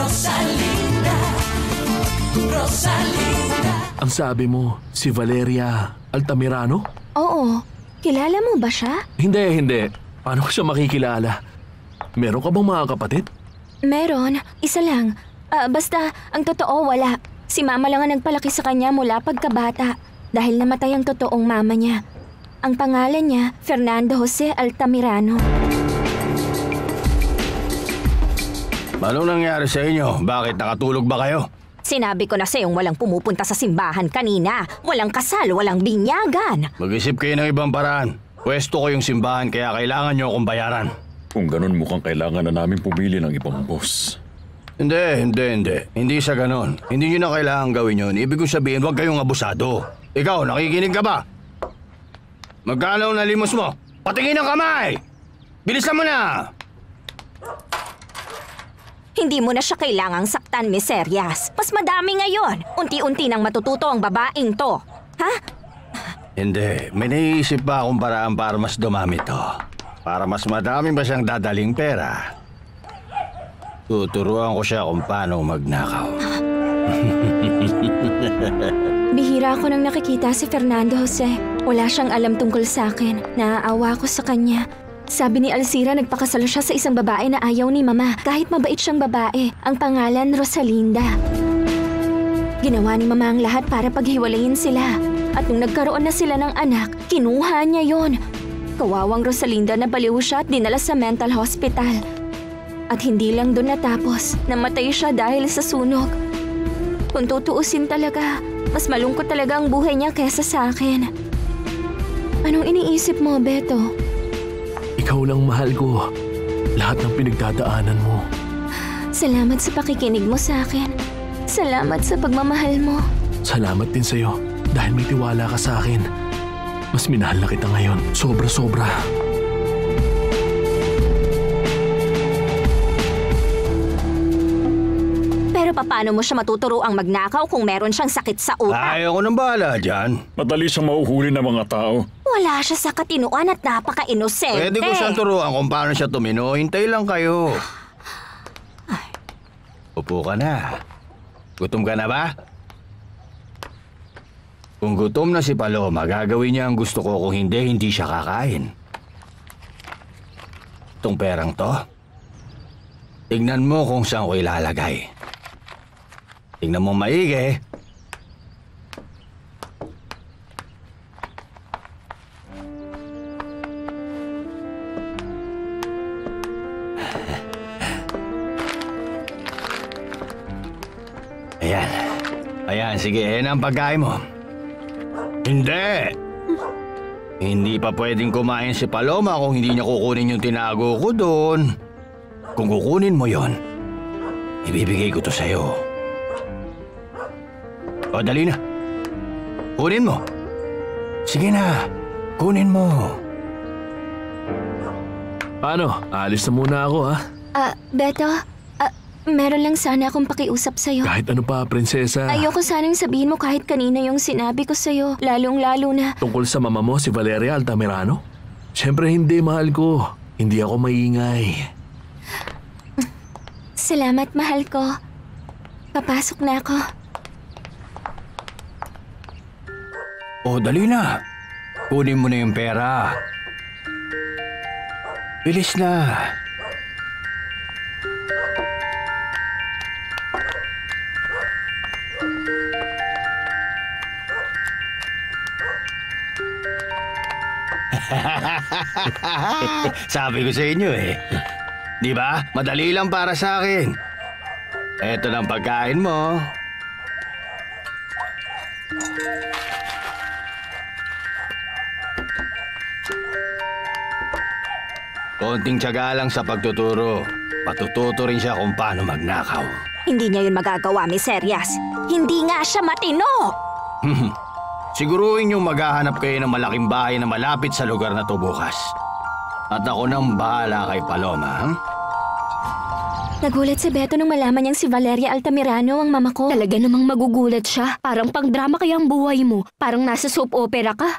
Rosalinda, Rosalinda. Ang sabi mo, si Valeria Altamirano? Oo. Kilala mo ba siya? Hindi. Paano ko siya makikilala? Meron ka bang mga kapatid? Meron. Isa lang. Basta, ang totoo wala. Si mama lang ang nagpalaki sa kanya mula pagkabata dahil namatay ang totoong mama niya. Ang pangalan niya, Fernando Jose Altamirano. Anong nangyari sa inyo? Bakit nakatulog ba kayo? Sinabi ko na sa'yong walang pumupunta sa simbahan kanina. Walang kasal, walang binyagan. Mag-isip kayo ng ibang paraan. Pwesto ko yung simbahan kaya kailangan nyo akong bayaran. Kung ganun mukhang kailangan na namin pumili ng ibang boss. Hindi. Hindi sa ganon. Hindi nyo na kailangan gawin yun. Ibig kong sabihin, huwag kayong abusado. Ikaw, nakikinig ka ba? Magkano na limos mo? Patingin ang kamay! Bilisan mo na! Hindi mo na siya kailangang saktan, Miss Serias. Mas madami ngayon. Unti-unti nang matututo ang babaeng to. Ha? Hindi. May naiisip pa akong paraan para mas dumami to. Para mas madami ba siyang dadaling pera. Tuturuan ko siya kung paano magnakaw. Bihira ako nang nakikita si Fernando Jose. Wala siyang alam tungkol sa akin. Naaawa ko sa kanya. Sabi ni Alcira nagpakasal siya sa isang babae na ayaw ni Mama. Kahit mabait siyang babae, ang pangalan Rosalinda. Ginawa ni Mama ang lahat para paghiwalayin sila. At nung nagkaroon na sila ng anak, kinuha niya yon. Kawawang Rosalinda na baliw siya at dinala sa mental hospital. At hindi lang doon natapos, namatay siya dahil sa sunog. Kung tutuusin talaga, mas malungkot talaga ang buhay niya kaysa sa akin. Anong iniisip mo, Beto? Ikaw lang mahal ko. Lahat ng pinagdadaanan mo. Salamat sa pakikinig mo sa akin. Salamat sa pagmamahal mo. Salamat din sa'yo dahil may tiwala ka sa akin. Mas minahal na kita ngayon. Sobra-sobra. Pero paano mo siya matuturo ang magnakaw kung meron siyang sakit sa utak? Ayaw ko nang bahala dyan. Madali siyang mauhuli ng mga tao. Wala siya sa katinuan at napaka-inosente. Pwede ko siyang turuan kung paano siya tumino. Hintay lang kayo. Upo ka na. Gutom ka na ba? Kung gutom na si Paloma, gagawin niya ang gusto ko. Kung hindi siya kakain. Itong perang to, tignan mo kung saan ko ilalagay. Tignan mo maigi. Ayan, sige, yan ang pagkain mo. Hindi! Hindi pa pwedeng kumain si Paloma kung hindi niya kukunin yung tinago ko doon. Kung kukunin mo yon, ibibigay ko to sa'yo. O, dali na. Kunin mo. Sige na, kunin mo. Paano? Alis na muna ako, ha? Beto, meron lang sana akong pakiusap sa'yo. Kahit ano pa, prinsesa. Ayoko sanang sabihin mo kahit kanina yung sinabi ko sa'yo, lalong-lalo na. Tungkol sa mama mo, si Valeria Altamirano? Siyempre hindi, mahal ko. Hindi ako maingay. Salamat, mahal ko. Papasok na ako. O, dali na. Kunin mo na yung pera. Bilis na. Sabi ko sa inyo eh. Di ba? Madali lang para sa akin. Eto ng pagkain mo. Konting tiyaga lang sa pagtuturo. Patututo rin siya kung paano magnakaw. Hindi niya yun magagawa, Miss Serias. Hindi nga siya matino. Siguruhin niyong maghahanap kayo ng malaking bahay na malapit sa lugar na to bukas. At ako nang bahala kay Paloma, Nagulat si Beto nung malaman niyang si Valeria Altamirano ang mama ko. Talaga namang magugulat siya. Parang pang-drama kaya ang buhay mo. Parang nasa soap opera ka.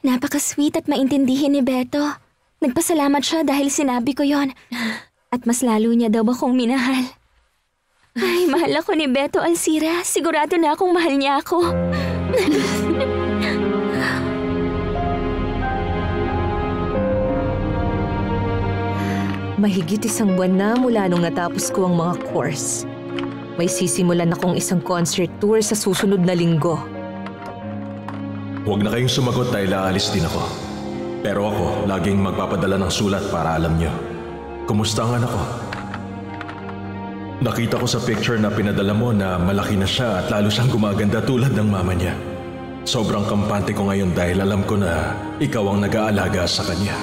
Napaka-sweet at maintindihin ni Beto. Nagpasalamat siya dahil sinabi ko yon. At mas lalo niya daw akong minahal. Ay, mahal ako ni Beto Alcira. Sigurado na akong mahal niya ako. Mahigit 1 buwan na mula nung natapos ko ang mga course. May sisimulan akong isang concert tour sa susunod na linggo. Huwag na kayong sumagot dahil aalis din ako. Pero ako, laging magpapadala ng sulat para alam niyo. Kumusta ang anak ko? Nakita ko sa picture na pinadala mo na malaki na siya at lalo siyang gumaganda tulad ng mama niya. Sobrang kampante ko ngayon dahil alam ko na ikaw ang nag-aalaga sa kanya.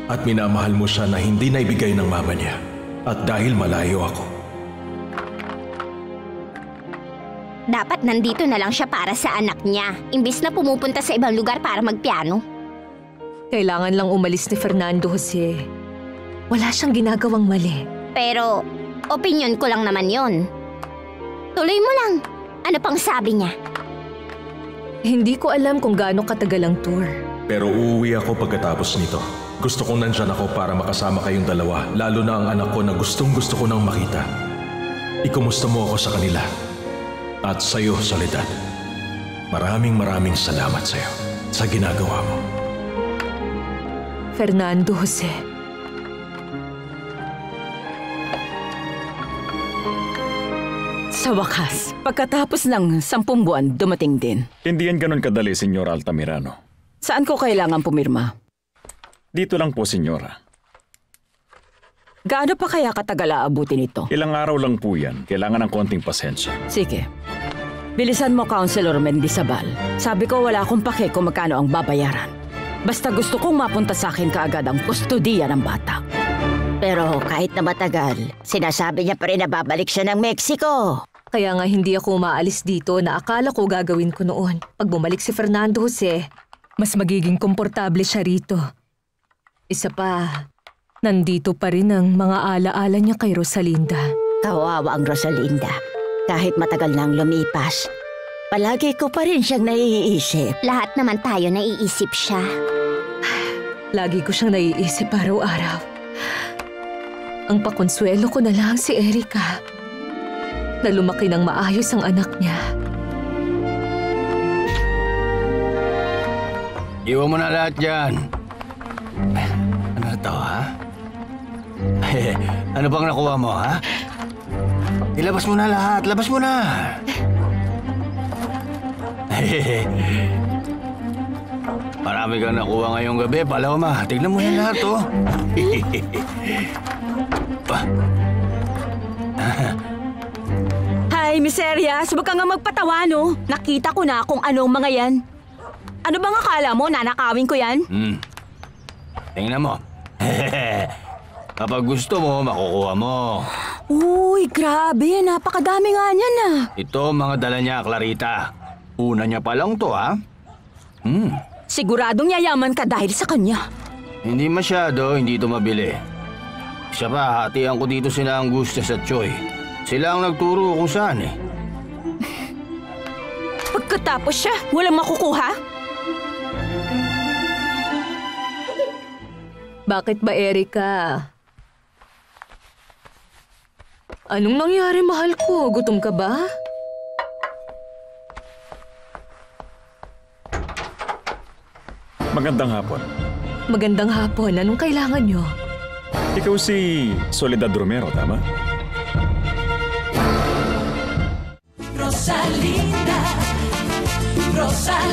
At minamahal mo siya na hindi naibigay ng mama niya. At dahil malayo ako. Dapat nandito na lang siya para sa anak niya, imbis na pumupunta sa ibang lugar para magpiano. Kailangan lang umalis ni Fernando Jose. Wala siyang ginagawang mali. Pero, opinyon ko lang naman yon. Tuloy mo lang. Ano pang sabi niya? Hindi ko alam kung gaano katagal ang tour. Pero uuwi ako pagkatapos nito. Gusto kong nandyan ako para makasama kayong dalawa, lalo na ang anak ko na gustong-gusto ko nang makita. Ikumusta mo ako sa kanila. At sa'yo, Soledad. Maraming salamat sa'yo sa ginagawa mo. Fernando Jose. Sa wakas, pagkatapos ng 10 buwan, dumating din. Hindi yan ganun kadali, Senyor Altamirano. Saan ko kailangan pumirma? Dito lang po, Senyora. Gaano pa kaya katagal aabutin ito? Ilang araw lang po yan. Kailangan ng konting pasensya. Sige. Bilisan mo, Councilor Mendizabal. Sabi ko wala akong pake kung magkano ang babayaran. Basta gusto kong mapunta sa akin kaagad ang kustudiya ng bata. Pero kahit na matagal, sinasabi niya pa rin na babalik siya ng Mexico. Kaya nga hindi ako umaalis dito na akala ko gagawin ko noon. Pag bumalik si Fernando Jose, mas magiging komportable siya rito. Isa pa, nandito pa rin ang mga alaala niya kay Rosalinda. Kawawa ang Rosalinda. Kahit matagal nang lumipas, palagi ko pa rin siyang naiisip. Lahat naman tayo naiisip siya. Lagi ko siyang naiisip araw-araw. Ang pakonsuelo ko na lang si Erica. Na lumaki ng maayos ang anak niya. Iwan mo na lahat dyan. Ano na to, ha? Ano bang nakuha mo, ha? Ilabas mo na lahat. Labas mo na. Marami kang nakuha ngayong gabi, Paloma. Tignan mo yan lahat, oh. Hi, Miss Arias. Huwag ka nga magpatawa, no? Nakita ko na kung anong mga yan. Ano bang akala mo? Nanakawin ko yan? Tingnan mo. Kapag gusto mo, makukuha mo. Uy, grabe. Napakadami nga niyan, ah. Ito mga dala niya, Clarita. Una niya pa lang to, ha? Siguradong yayaman ka dahil sa kanya. Hindi masyado, hindi ito mabili. Siya pa, hatian ko dito sila Angustias at Choi. Sila ang nagturo kung saan, eh. Pagkatapos siya, walang makukuha? Bakit ba, Erica? Anong nangyari, mahal ko? Gutom ka ba? Magandang hapon. Magandang hapon. Anong kailangan nyo? Ikaw si Soledad Romero, tama? Rosalinda, Rosalinda.